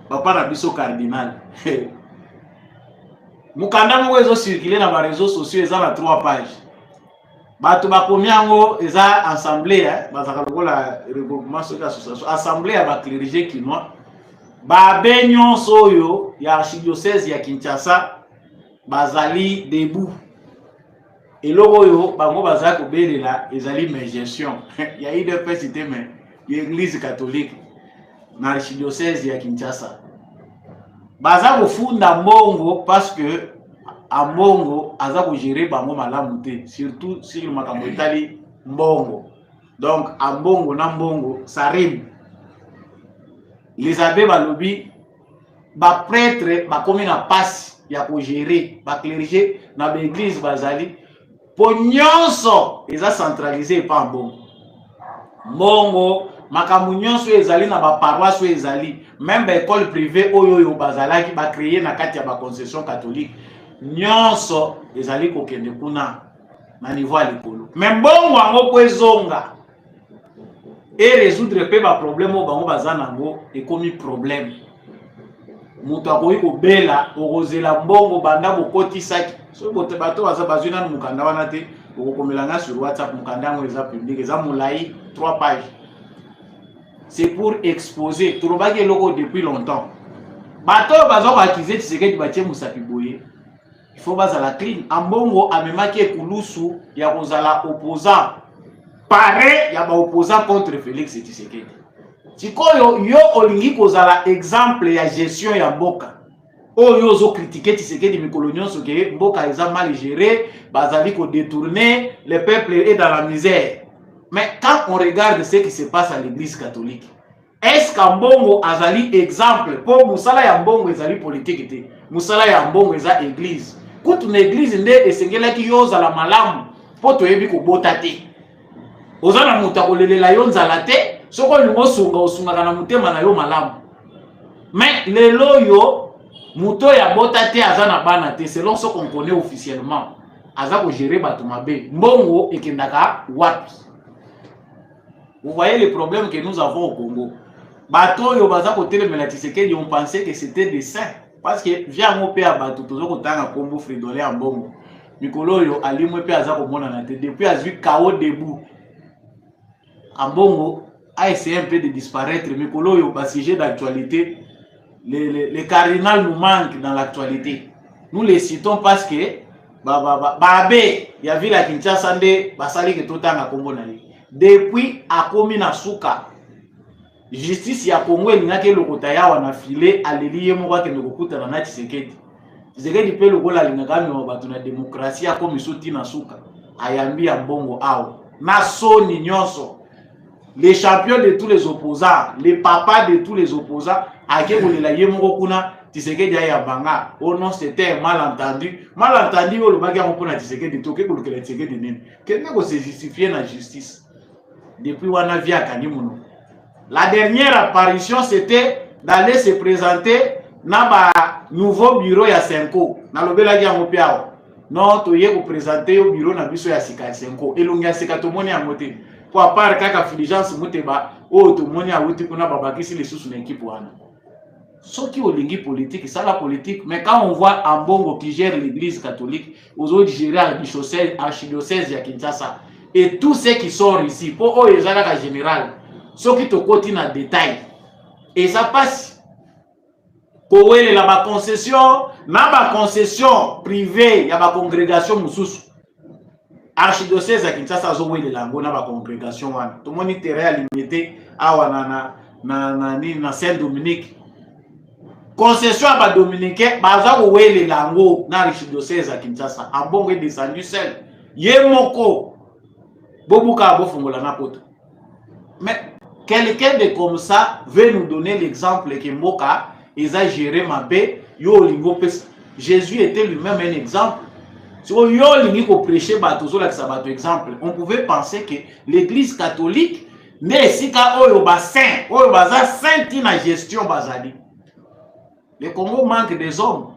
Papa Rabiso cardinal. Mukanda mwezo circuler dans les réseaux sociaux, ils ont 3 pages. bato bakomi yango eza assemblée bazaka lokola regroupement soki association assemblée ya baclérigé kinois babe nyonso oyo ya archidiocèse ya Kinshasa bazali debout eloko oyo bango bazali kobelela ezali mégestion ya UDPS te mais l'église catholique na archidiocèse ya Kinshasa baza kofunda mbongo parce que ambongo aza ko gérer bango malamu te surtout sur makambo etali mbongo donc ambongo na mbongo ça rime les abbés balobi ba prêtre ba komi na passe ya ko gérer ba clergé na ba église bazali po nyonso eza centralisé pa mbongo mbongo makambo nyonso ezali na ba paroisse ezali même ba école privée oyo bazalaki ba créer na kati ya ba concession catholique nyonso ezali kokende kuna na niveau ya likolo mais mbongo yango po ezonga et résoudre pe ba problème oyo bango baza nango ekomi problème moto akoki kobela okozela mbongo banda bokotisaki so bote bato baza bazwi nanu mukanda wana te okokomelanga sur WhatsApp mukanda yango eza public eza molai 3 pages c'est pour exposer tolobaki eloko depuis longtemps bato oyo baza koakize Tshisekedi batie Musapi boye il faut bazala clean ambongo amemaki ekulusu ya kozala opposant pare ya ba opposant contre Félix Tshisekedi sikoyo yo olingi kozala exemple ya gestion ya mboka oyo ozo critiquer Tshisekedi mikolo nyonso ke mboka eza mal géré bazali ko détourner le peuple est dans la misère mais quand on regarde ce qui se passe à l'église catholique est-ce qu'ambongo azali exemple pour musala ya mbongo ezali politique te musala ya mbongo eza église kutu na église nde esengelaki yo ozala malamu po toyebi kobota te oza na moto akolelela yo nzala te soko olingi osungaka na motema na yo malamu mais lelo yo moto ya bota te aza na bana te selon ce qu'on connaît officiellement aza kogérer bato mabe mbongo ekendaka wapi. Vous voyez les problèmes que nous avons au Congo. Bato yo baza kotelemela Tshisekedi on pensait que c'était des saints parce que via mo pe abato tozo kotanga kombo Fridolin ya mbongo mikolo yo alimwe pe aza komona na te depuis azwi KO debout ambongo a essayé un peu de disparaître mikolo yo ba sujet d'actualité les cardinals nous manquent dans l'actualité nous les citons parce que babe ya ville ya Kinshasa nde basali ke totanga kombo na ye depuis akomi na suka justice ya Congo elingaki lokota yawa na file aleli ye moko akende kokutana na Tshisekedi Tshisekedi pe lokola alingaka mema bato na démocratie akomi soti na suka ayambi ya mbongo awa na soni nyonso les champions de tous les opposants les papas de tous les opposants ake kolela ye moko kuna Tshisekedi aya banga oh non c'était un malentendu oyo lobaki yango mpona Tshisekedi toke kolukela Tshisekedi nini kende ko se justifier na justice depuis wana via kanimono. La dernière apparition, c'était d'aller se présenter dans le nouveau bureau ya Senko. Dans le bel amopiao. Non, tu y es présenté au bureau na biso ya Sika Senko. Et l'on y a Sika to moni a moté. Pour part kaka filigence moteba. Oh, to moni a wuti kuna babaki si les sous une équipe wana. Ce qui est lingi politique, ça la politique. Mais quand on voit Ambongo qui gère l'église catholique, aux autres gérer archidiocèse ya Kinshasa. Et tous ceux qui sont ici, pour eux, ils ont la générale. Ceux qui te continuent en détail. Et ça passe. Pour eux, la concession, la concession privée, il y a la congrégation moussous. Archidiocèse à Kinshasa, ils ont eu la congrégation. Tout le monde est limité à Saint-Dominique. Concession à Dominicain, ils ont eu la archidiocèse à Kinshasa. En bon, ils sont descendus seuls. Yemoko. Bobuka bofungola na poto. Mais quelqu'un de comme ça veut nous donner l'exemple que Mboka exagéré ma paix yo lingo pes. Jésus était lui-même un exemple. Si yo lingi ko prêcher bato la ça bato exemple, on pouvait penser que l'église catholique n'est sika oyo ba saint, oyo baza saint na gestion bazali. Le Congo manque des hommes.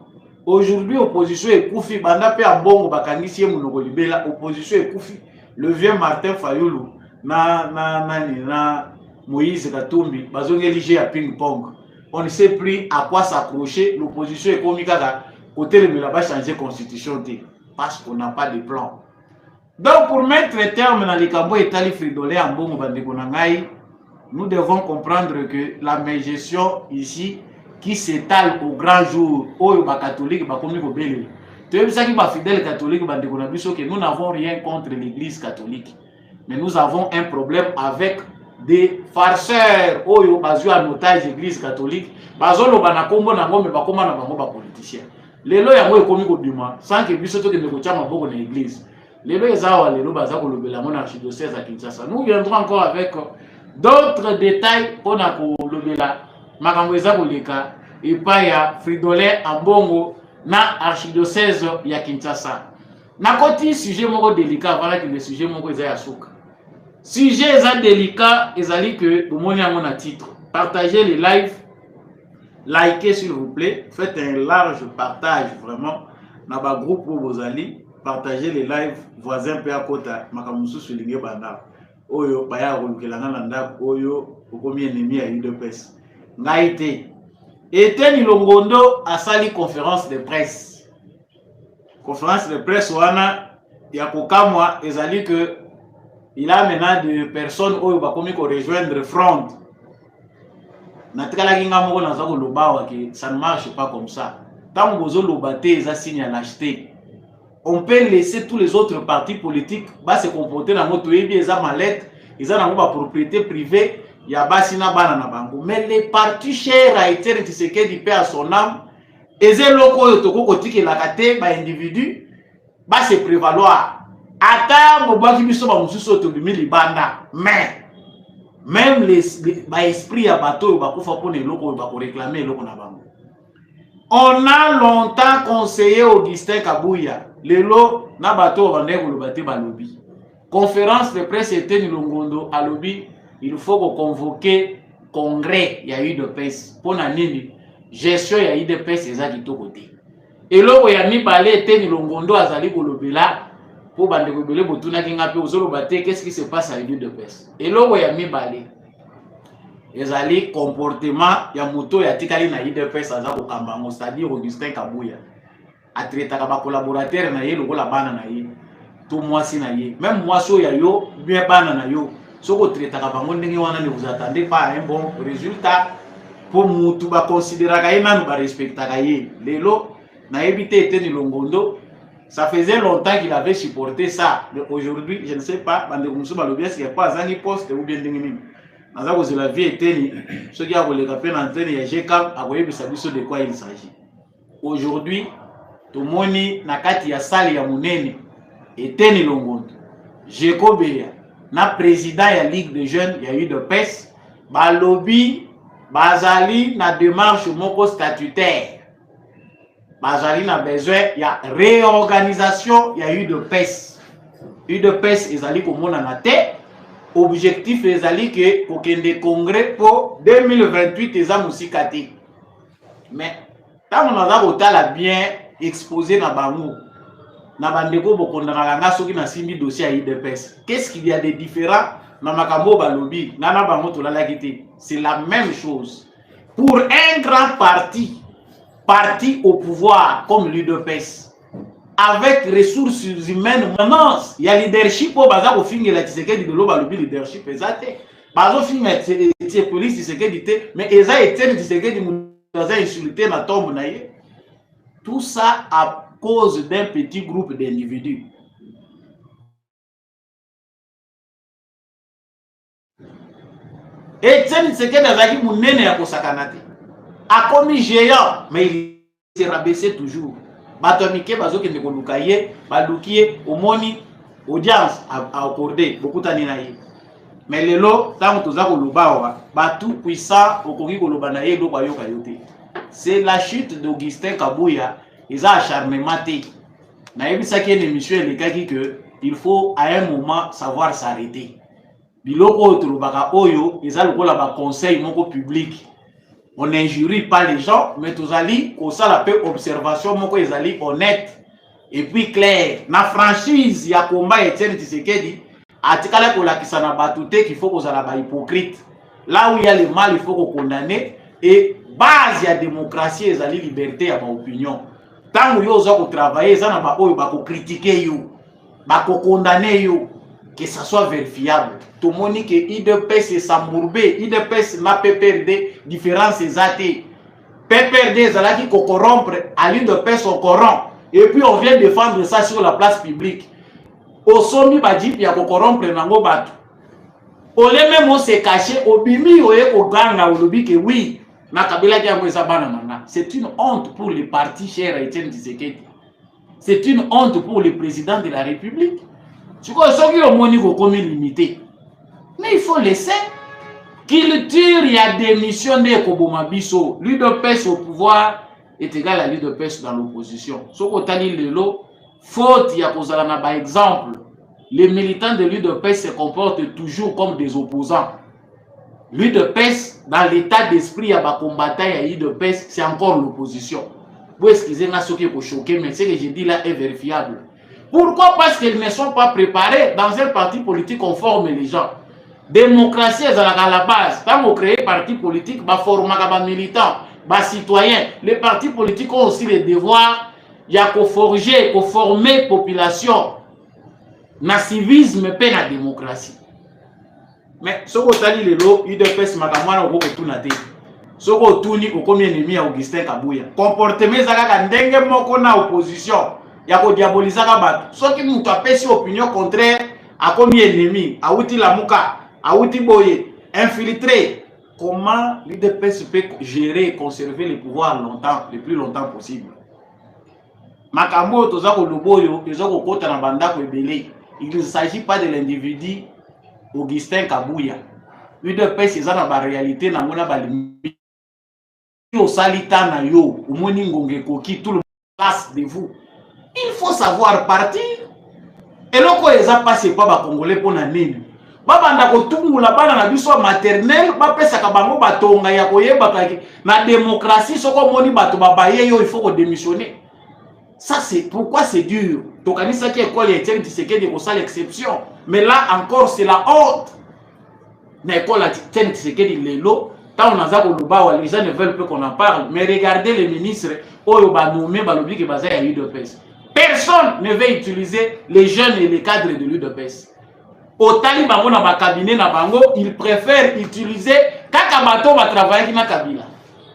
Aujourd'hui opposition est koufi banda pe ambongo bakangisi ye munoko libela opposition est koufi. Le vieux Martin Fayoulou, na Moïse Katumbi, bazongeli à ping-pong. On ne sait plus à quoi s'accrocher. L'opposition est comique à côté de la changer la constitution parce qu'on n'a pas de plan. Donc pour mettre terme dans les cambo et tali fridolé en bon nous devons comprendre que la gestion ici qui s'étale au grand jour, au catholique, fidèle catholique, que nous n'avons rien contre l'église catholique, mais nous avons un problème avec des farceurs oyo bazu en otage l'église catholique, bazolo banakombo nango me bakoma na bango ba politicien. Lelo yango ekomi ko bima sans que biso to ke ndeko chama boko na église. Lelo ezawa lelo baza ko lobela mon archidiocèse à Kinshasa. Nous viendrons encore avec d'autres détails pour na ko lobela makambo eza koleka epai ya Fridolin Ambongo na archidiocèse ya Kinshasa. Nakoti sujet moko délicat voilà que le sujet moko eza ya suka. Sujet est délicat, et que vous m'avez mon titre. Partagez les lives, likez s'il vous plaît, faites un large partage vraiment dans le groupe pour vos alliés. Partagez les lives, voisins peu à côté, makamusu souligné banda. Oyo baya rolkelanga nanda oyo okomi ennemi à UDPS. Ngaite. Etienne Longondo a sali conférence de presse. Conférence de presse wana ya kokamwa ezali que il a maintenant des personnes qui ont rejoindre Front. Ça ne marche pas comme ça. Tant que vous avez un signe à l'acheter, on peut laisser tous les autres partis politiques se comporter dans notre pays, ils ont mallette, ils ont une propriété privée, il y a Basina Banana Bango. Mais les partis chers à Etienne Tshisekedi paix à son âme, ils ont locaux qui la caté par individu, se prévaloir. Ata mobaki biso ba mususu otobimi libanda mais même les esprit ya bato ba kufa pona eloko ba ko réclamer eloko na bango. On a longtemps conseillé Augustin Kabuya lelo na bato ba ndeko lobate ba lobby. Conférence de presse Etienne Longondo à lobby, il faut qu'on convoquer congrès ya UDPS pona nini gestion ya UDPS eza kitoko te. Eloko ya mibale Etienne Longondo azali kolobela pour bandeko belé botuna kinga pe ozolo baté qu'est-ce qui se passe à l'UDPS et là ya mibale ezali comportement ya moto ya tikali na UDPS aza ko kambango c'est-à-dire Augustin Kabuya a traité ka ba collaborateur na ye lokola bana na ye to mwasi na ye même mwasi ya yo bien bana na yo soko traité ka bango ndenge wana ne vous attendez pas un bon résultat pour mutu ba considérer ka ye nanu ba respecta ka ye lelo na éviter Etienne Longondo. Ça faisait longtemps qu'il avait supporté ça. Mais aujourd'hui, je ne sais pas, s'il n'y a pas un poste ou bien la vie était ce qui a voulu rappeler l'antenne, il y a GK, à voyer de quoi il s'agit. Aujourd'hui, tout le monde nakati ya sali ya munene Etienne Longondo, Jeko Beya, na président ya Ligue des Jeunes, il y a eu de PES, ba lobby, bazali na démarche moko statutaire. Bazali a besoin, il y a réorganisation, il y a eu de PES. Eu de PES, ils allaient comme on en a té. Objectif, ils allaient que pour qu'il y ait des congrès pour 2028, ils ont aussi caté. Mais, tant qu'on a bien exposé dans Bangou, dans Bandeko, on a un dossier à UDPS. Qu'est-ce qu'il y a de différent dans Makambo Balobi, Nana Bango c'est la même chose. Pour un grand parti au pouvoir comme l'UDPS, avec ressources humaines, maintenant, il y a leadership pour baza au fin de la Tshisekedi de l'Obalobi leadership exact. Bazo fin de police Tshisekedi mais eza Etienne Tshisekedi baza insulté na tombe na ye. Tout ça à cause d'un petit groupe d'individus. Etienne Tshisekedi azaki munene ya kosakana te. A commis géant, mais il s'est rabaissé toujours. Batomike bazoki de kolukaye, balukiye, omoni, audience à accorder, beaucoup d'aninaï. Mais le lot, tant que tu as batu puissant, okoki kolobanaye, do bayo kayote. C'est la chute d'Augustin Kabuya, ils ont acharnement. Naïbi Saki une émission, les gars que il faut à un moment savoir s'arrêter. Biloko Tolobaka Oyo, ils ont le conseil moko public. On n'injurie pas les gens, mais tous allez, au ça la paix observation, mon ils allez honnête et puis clair. Na franchise, il y a combat Etienne Tshisekedi, à tikala ko la kisana batute qu'il faut qu'on soit la hypocrite. Là où il y a le mal, il faut qu'on condamne et base il y a démocratie, ils allez liberté à ma opinion. Tant que vous avez travaillé, ça n'a pas eu ba critiquer you. bako condamné yo que ça soit vérifiable. Tout le monde dit que IDPS est sambourbé, IDPS n'a pas perdu différence exacte. PPRD zalaki ko corrompre, à l'IDPS on corrompt. Et puis on vient défendre ça sur la place publique. Au sommet badi pia ko corrompre nango batu. Au lieu même on s'est caché au bimi oye ko ganga au lobby que oui, na Kabila dia ko sabana manga. C'est une honte pour les partis chers à Etienne Tshisekedi. C'est une honte pour le président de la République. Tu vois, ceux qui ont monnaie comme limité. Mais il faut laisser qu'il tire, il y a des missions de Kobomabiso. L'UDPS au pouvoir est égal à l'UDPS dans l'opposition. Ce qu'on a dit, faute, il y a par exemple, les militants de l'UDPS se comportent toujours comme des opposants. L'UDPS, dans l'état d'esprit, il y a des combattants, il y a l'UDPS, c'est encore l'opposition. Vous excusez-moi ce qui est choqué, mais ce que je dis là est vérifiable. Pourquoi? Parce qu'ils ne sont pas préparés. Dans un parti politique, on forme les gens. Démocratie est à la base. Quand on crée un parti politique, on forme les militants, les citoyens. Les partis politiques ont aussi les devoirs. Il y a qu'à forger, qu'à former la population. Le civisme et la démocratie. Mais ce qu'on a dit, il y a des makamwana au tout naté. Ce qu'on a dit, au ennemi Augustin Kabouya. Comportement zaka ndenge moko na opposition. Il y a qu'à diaboliser la batte. Ceux qui nous tapent sur opinion contraire, à combien ennemi, à outil la mouka, à outil boye, infiltré. Comment l'UDPS peut gérer et conserver le pouvoir longtemps, le plus longtemps possible? Makambo tozako luboyo, tozako kota na bandako ebele. Il ne s'agit pas de l'individu Augustin Kabouya. l'UDPS est dans la réalité, na mona balimi. Yo salita na yo, umoni ngonge koki, tout le monde passe de vous. Il faut savoir partir. Et loko eza passé pas ba congolais pour na nini. Babanda ko tumula bana na biso maternel, ba pesa ka bango batonga ya koyeba kaki na démocratie soko moni bato babaye yo il faut ko démissionner. Ça c'est pourquoi c'est dur. Tokanisa qui école Etienne Tshisekedi ko ça l'exception. Mais là encore c'est la honte. Na école Etienne Tshisekedi lelo, tant on a za ko lubawa, les gens ne veulent pas qu'on en parle, mais regardez les ministres oyo ba nommé ba lobi ke baza ya l'UDPS. Personne ne veut utiliser les jeunes et les cadres de l'UDPS. Au Taliban, dans le cabinet, ils préfèrent utiliser kaka bato va travailler na Kabila.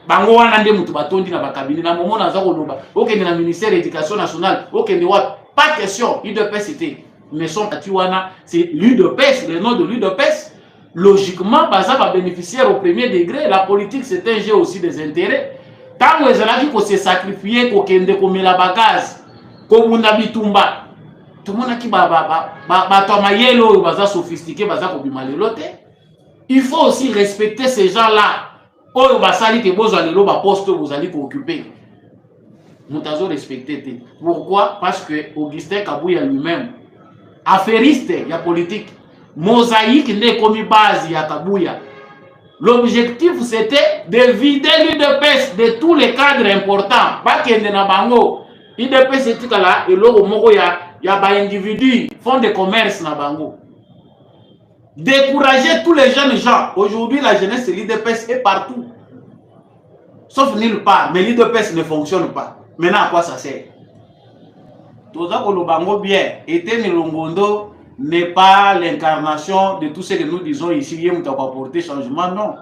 Bango wana nde mutu batondi na cabinet na momo na zako loba. Okende na ministère de l'éducation nationale, okende wa pas question l'UDPS était mais son wana c'est l'UDPS, le nom de l'UDPS. Logiquement, baza va bénéficier au premier degré, la politique c'est un jeu aussi des intérêts. Tant que ezalaki ko se sacrifier ko kende ko mela bagaz. Komunda bitumba tout le monde qui baza sophistiqué baza ko bimalelo te. Il faut aussi respecter ces gens-là. Oyo basali te bozwa lelo ba poste bozali ko occuper. Mutazo respecter te. Pourquoi? Parce que Augustin Kabouya lui-même affairiste ya politique. Mosaïque n'est comme base ya Kabouya. L'objectif c'était de vider l'UDPS de tous les cadres importants. Pas qu'il y ait na bango. IDPS c'est là et logo moko ya ba individu font des commerces na bango. Décourager tous les jeunes gens. Aujourd'hui la jeunesse de l'IDPS est partout. Sauf nulle part, mais l'IDPS ne fonctionne pas. Maintenant à quoi ça sert? Toza ko bango bien, Etienne Longondo n'est pas l'incarnation de tout ce que nous disons ici, il m'a apporté changement, non.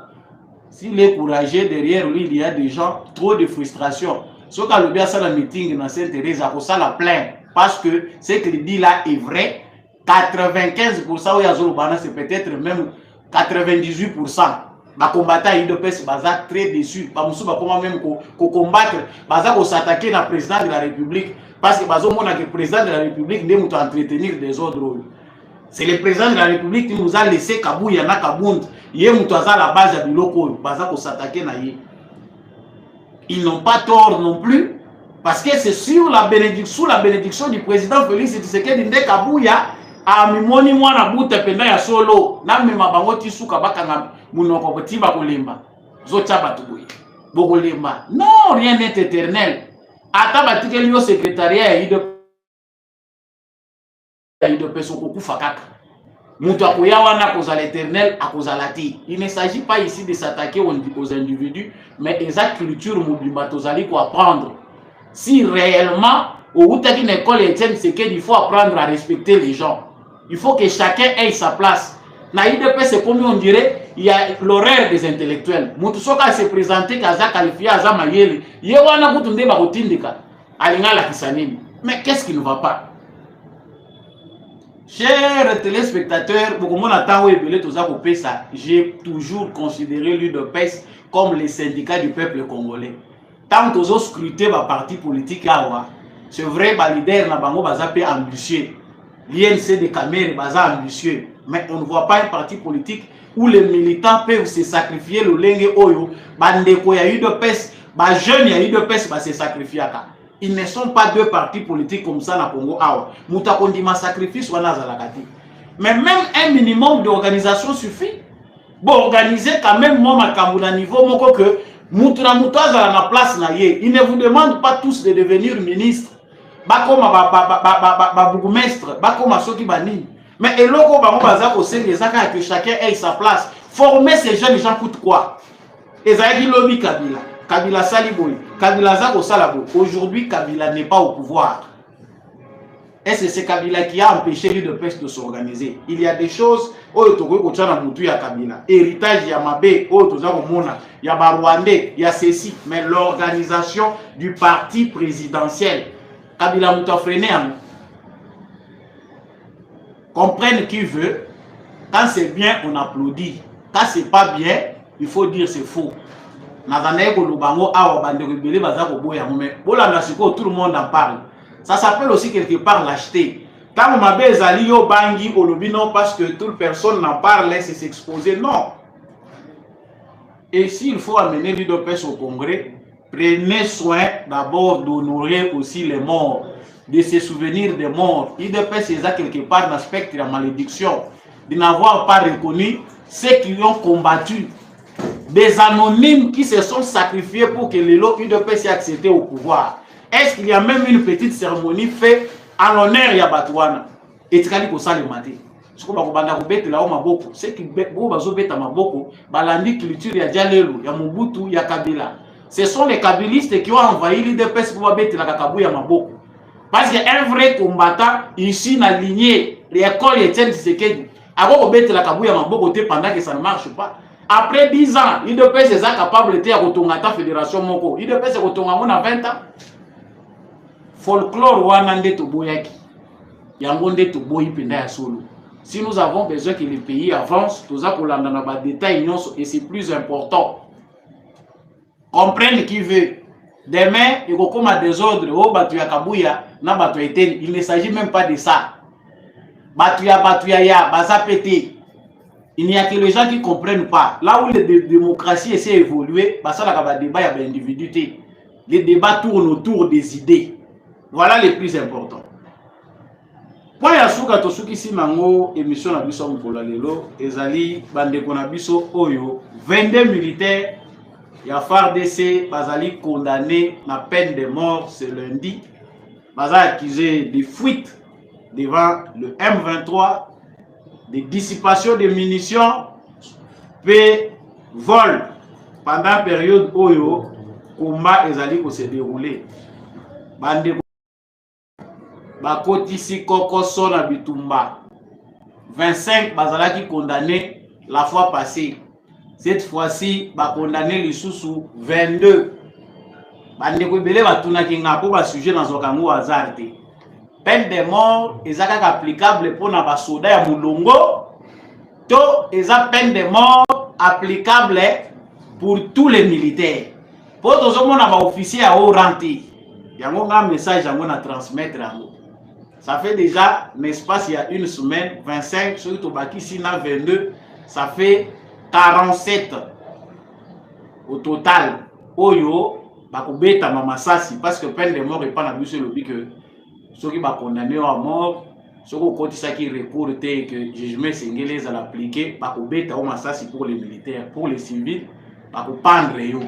S'il est courageux, derrière lui il y a des gens, trop de frustration. Ce qu'a le bien ça dans le meeting dans Sainte-Thérèse, ça la plaint. Parce que ce qu'il dit là est vrai. 95% où il y a Zolobana, c'est peut-être même 98%. Les combattants IDPS sont très déçus. Ils ne même combattre, ils s'attaquer au président de la République. Parce que le président de la République ne peut entretenir des ordres. C'est le président de la République qui nous a laissé Kabouya na Kabound. Il y a la base de Biloko. Ils s'attaquer na yé. Ils n'ont pas tort non plus, parce que c'est sous la bénédiction du président Félix Tshisekedi Nde Kabouya a mimoni mwana buta penda ya solo na mema bango tisuka bakanga munoko botiba kolemba zocha batuboye bokolemba. Non, rien n'est éternel. Ata batikeli yo secrétariat ya IDPS okufa kaka. Mutu akoya wana koza l'éternel akozala ti. Il ne s'agit pas ici de s'attaquer aux individus, mais exact culture mobimba tozali ko apprendre. Si réellement Au bout d'une école, c'est qu'il faut apprendre à respecter les gens. Il faut que chacun ait sa place. Dans l'IDP, c'est comme on dirait, il y a l'horaire des intellectuels. Moutousoka s'est présenté, Kaza qualifié, Aza Mayeli. Yewana Moutounde Barotindika. Alinga la Kisanini. Mais qu'est-ce qui ne va pas? Chers téléspectateurs, j'ai toujours considéré l'UDPS comme les syndicats du peuple congolais. Tant que vous scrutez le parti politique, c'est vrai, le leader est ambitieux. L'INC de Kamere est ambitieux. Mais on ne voit pas un parti politique où les militants peuvent se sacrifier le lengue oyo. Bandeko ya UDPS, jeunes ya UDPS se sacrifier. Ils ne sont pas deux partis politiques comme ça na Congo. Mouta kondima sacrifice wana zalakati. Mais même un minimum d'organisation suffit. Bon, organiser quand même moi ma niveau moko que mouta zala na place na ye. Il ne vous demande pas tous de devenir ministre. Bakoma ba bourgmestre, bakoma soki bani. Mais eloko bango baza ko sengezaka que chacun ait sa place. Former ces jeunes gens coûte quoi? Ezaki lobby Kabila. Kabila Saliboy, Kabila Zako Salabo. Aujourd'hui, Kabila n'est pas au pouvoir. Et c'est Kabila qui a empêché l'UDPS de s'organiser. Il y a des choses, héritage, il y a Mabé, il y a Barwandé, il y a ceci. Mais l'organisation du parti présidentiel, Kabila Moutafrené, comprenne qui veut. Quand c'est bien, on applaudit. Quand c'est pas bien, il faut dire c'est faux. Tout le monde en parle. Ça s'appelle aussi quelque part l'acheter. Quand on m'appelle Zalio Bangi au lobby, non, parce que toute personne n'en parle, laisse s'exposer, non. Et s'il faut amener l'UDPS au congrès, prenez soin d'abord d'honorer aussi les morts, de se souvenir des morts. L'UDPS est quelque part dans le spectre de la malédiction, de n'avoir pas reconnu ceux qui ont combattu. Des anonymes qui se sont sacrifiés pour que les lots UDPS aient accédé au pouvoir. Est-ce qu'il y a même une petite cérémonie faite en l'honneur de Batouana? Et tu as dit que ça le matin. Ce qu'on va faire là, c'est que culture ya Jalelu, ya Mobutu, ya Kabila. Ce sont les Kabilistes qui ont envahi l'UDPS pour mettre la Kakabou ya Maboko. Parce qu'un vrai combattant ici dans la lignée, l'école Etienne Tshisekedi, avant de mettre la Kakabou ya Maboko pendant que ça ne marche pas. Après 10 ans, l'UDPS est capable de retourner la fédération Moko. L'UDPS est retourné à 20 ans. Folklore Wanande Toboyaki. Yangonde Toboyi Penda Solo. Si nous avons besoin que les pays avancent, tout ça pour l'andana détail et c'est plus important. Comprendre qui veut. Demain, il y a des désordre. Oh, Batuya Kabouya, na Batuya Eten. Il ne s'agit même pas de ça. Batuya ya, Baza Pété. Il n'y a que les gens qui ne comprennent pas. Là où la démocratie essaie d'évoluer, ça a des débats, il y a des individualités. Les débats tournent autour des idées. Voilà les plus importants. Point ya suka tosuki si mango émission na biso mpola lelo ezali bandeko na biso oyo 22 militaires ya FARDC bazali condamnés na peine de mort ce lundi. Baza accusé de fuite devant le M23, de dissipation de munitions, puis vol pendant la période oyo combat ezali ko se dérouler. Bandeko Bakotisi Kokoso na Bitumba. 25 bazalaki condamnés la fois passée. Cette fois-ci, ba condamné les sous 22. Bandeko belé batunaki nga po ba sujet dans okango azarte. Peine de mort ezaka applicable pour na ba soda ya mulongo. To eza peine de mort applicable pour tous les militaires. Pour tous les officiers à haut rang. Il y a un message à transmettre. Ça fait déjà, n'est-ce pas, il y a une semaine, 25, sur le Tobaki, Sina 22, ça fait 47 au total. Oyo, bakobeta mamasasi, parce que peine de mort n'est pas la buse le but que ceux qui sont condamnés à mort, ceux qui recours que jugement sénégalais à l'appliquer, bakobeta mamasasi pour les militaires, pour les civils, bakopendre yo.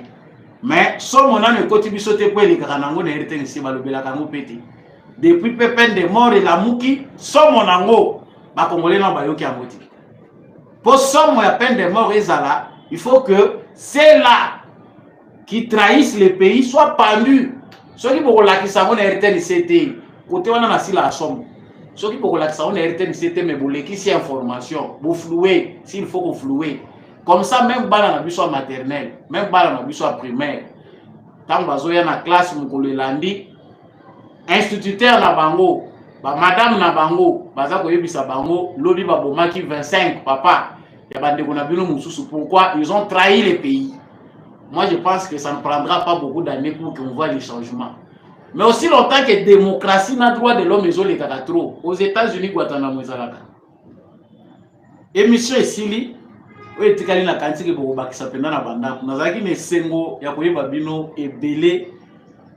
Mais si on a un côté bisoté pour les garanangos, depuis peine de mort et la mouki, somme mon ango, ba congolais n'ont pas eu qui a moti. Pour somme la peine de mort et zala, il faut que ceux-là qui trahissent le pays soient pendus. soki bokolakisa ngo na RTNC te côté wana na sila asomo soki bokolakisa ngo na RTNC te mais bolekisi information boflouer s'il faut qu'on flouer comme ça même bana na biso maternelle même bana na biso primaire tant bazoya na classe mokolo elandi instituteur na bango ba madame na bango baza koyebisa bango lobi babomaki 25 papa ya bandeko na bino mususu. Pourquoi? Ils ont trahi le pays. Moi je pense que ça ne prendra pas beaucoup d'années pour qu'on voit les changements. Mais aussi longtemps que démocratie n'a droit de l'homme les trop. Aux États-Unis, Guantanamo ezalaka. Émission esili, oyo etikali na kantiki pour bakisa penda na bandako. Nazaki ne sengo ya koyeba bino ebele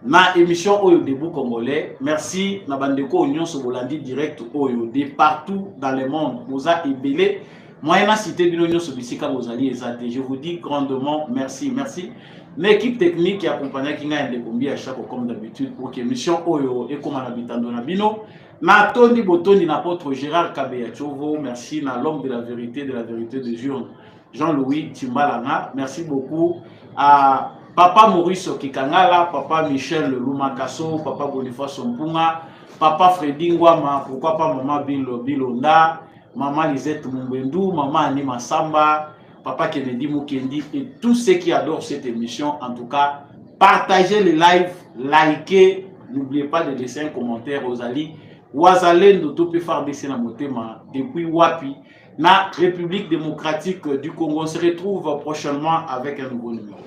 na émission Oyo Debout Congolais. Merci na bandeko nyonso bolandi direct Oyo de partout dans le monde. Boza ebele. Moyena cité bino nyonso bisika bozali ezate. Je vous dis grandement merci. Merci. L'équipe technique qui accompagne Kinga Ndekombi à chaque comme d'habitude pour que mission Oyo et comme on habite dans Nabino. Na Tony Botoni, n'apôtre Gérard Kabeya Tchovo, merci na l'homme de la vérité de June, Jean-Louis Timbalanga. Merci beaucoup à Papa Maurice Kikangala, Papa Michel Lumakaso, Papa Boniface Mpunga, Papa Freddy Ngwama, pourquoi pas Maman Bilonda, Maman Lisette Mumbendou, Maman Anima Samba, Papa Kennedy Mukendi et tous ceux qui adorent cette émission. En tout cas, partagez les lives, likez, n'oubliez pas de laisser un commentaire aux alliés. Ouazalen de tout peut faire baisser la motema depuis Wapi, la République démocratique du Congo. On se retrouve prochainement avec un nouveau numéro.